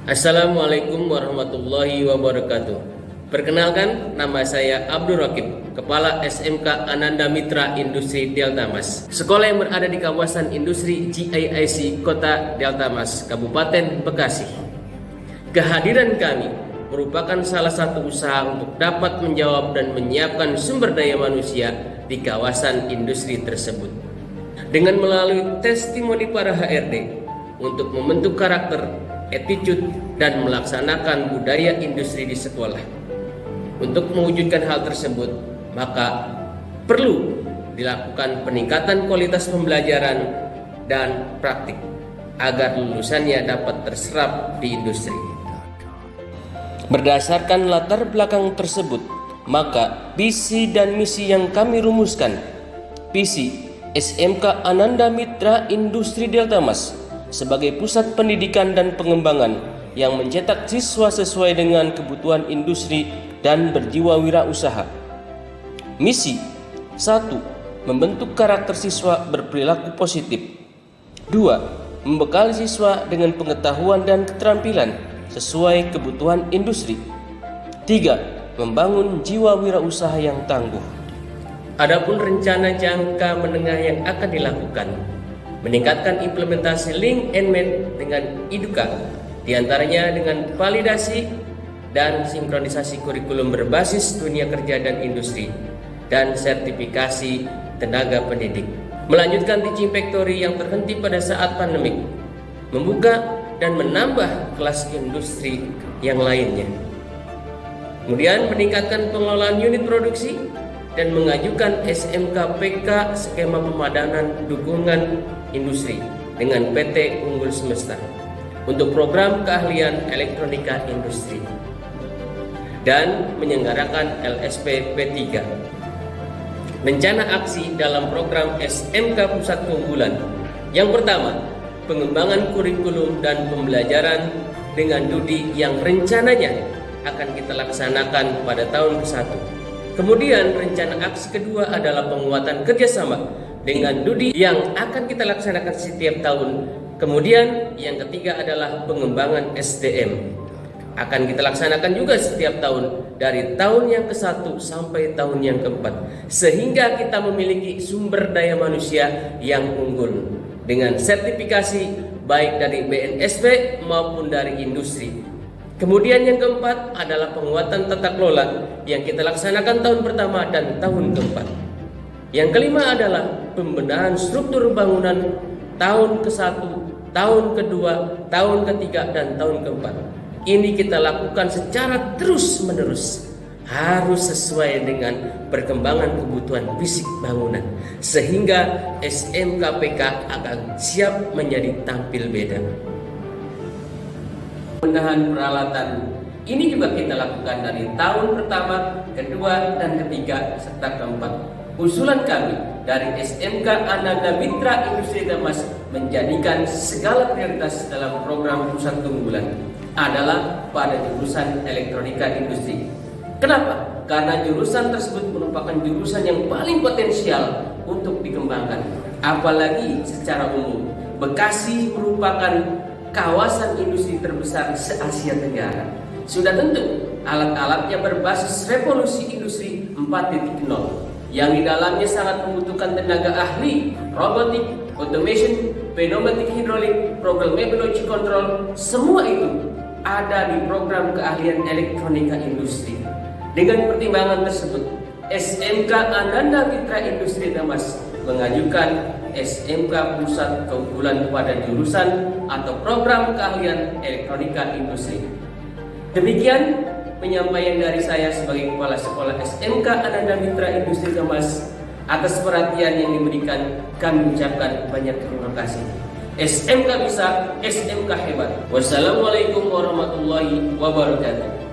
Assalamualaikum warahmatullahi wabarakatuh. Perkenalkan, nama saya Abdul Rakib, Kepala SMK Ananda Mitra Industri Delta Mas. Sekolah yang berada di kawasan industri GIIC Kota Delta Mas, Kabupaten Bekasi. Kehadiran kami merupakan salah satu usaha untuk dapat menjawab dan menyiapkan sumber daya manusia di kawasan industri tersebut. Dengan melalui testimoni para HRD untuk membentuk karakter, attitude, dan melaksanakan budaya industri di sekolah. Untuk mewujudkan hal tersebut, maka perlu dilakukan peningkatan kualitas pembelajaran dan praktik agar lulusannya dapat terserap di industri. Berdasarkan latar belakang tersebut, maka visi dan misi yang kami rumuskan. Visi SMK Ananda Mitra Industri Delta Mas sebagai pusat pendidikan dan pengembangan yang mencetak siswa sesuai dengan kebutuhan industri dan berjiwa wirausaha. Misi 1. Membentuk karakter siswa berperilaku positif. 2. Membekali siswa dengan pengetahuan dan keterampilan sesuai kebutuhan industri. 3. Membangun jiwa wirausaha yang tangguh. Adapun rencana jangka menengah yang akan dilakukan, meningkatkan implementasi link and match dengan IDUKA, diantaranya dengan validasi dan sinkronisasi kurikulum berbasis dunia kerja dan industri, dan sertifikasi tenaga pendidik. Melanjutkan teaching factory yang terhenti pada saat pandemik, membuka dan menambah kelas industri yang lainnya. Kemudian meningkatkan pengelolaan unit produksi dan mengajukan SMK PK skema pemadanan dukungan industri dengan PT Unggul Semesta untuk program keahlian elektronika industri dan menyelenggarakan LSP P3. Rencana aksi dalam program SMK Pusat Keunggulan. Yang pertama, pengembangan kurikulum dan pembelajaran dengan DUDI yang rencananya akan kita laksanakan pada tahun ke-1. Kemudian rencana aksi kedua adalah penguatan kerjasama dengan DUDI yang akan kita laksanakan setiap tahun. Kemudian yang ketiga adalah pengembangan SDM. Akan kita laksanakan juga setiap tahun dari tahun yang ke-1 sampai tahun yang ke-4. Sehingga kita memiliki sumber daya manusia yang unggul dengan sertifikasi baik dari BNSP maupun dari industri. Kemudian yang keempat adalah penguatan tata kelola yang kita laksanakan tahun pertama dan tahun keempat. Yang kelima adalah pembenahan struktur bangunan tahun ke-1, tahun kedua, tahun ketiga, dan tahun keempat. Ini kita lakukan secara terus-menerus, harus sesuai dengan perkembangan kebutuhan fisik bangunan, sehingga SMKPK akan siap menjadi tampil beda. Pembenahan peralatan ini juga kita lakukan dari tahun pertama, kedua, dan ketiga, serta keempat. Usulan kami dari SMK Ananda Mitra Industri Delta Mas menjadikan segala prioritas dalam program pusat keunggulan adalah pada jurusan elektronika industri. Kenapa? Karena jurusan tersebut merupakan jurusan yang paling potensial untuk dikembangkan. Apalagi secara umum, Bekasi merupakan kawasan industri terbesar se-Asia Tenggara. Sudah tentu alat-alatnya berbasis revolusi industri 4.0 yang di dalamnya sangat membutuhkan tenaga ahli, robotik, automation, pneumatic hidrolik, programmable logic control. Semua itu ada di program keahlian elektronika industri. Dengan pertimbangan tersebut, SMK Ananda Mitra Industri Delta Mas mengajukan SMK Pusat Keunggulan pada jurusan atau program keahlian elektronika industri. Demikian penyampaian dari saya sebagai Kepala Sekolah SMK Ananda Mitra Industri Delta Mas. Atas perhatian yang diberikan, kami ucapkan banyak terima kasih. SMK bisa, SMK hebat. Wassalamualaikum warahmatullahi wabarakatuh.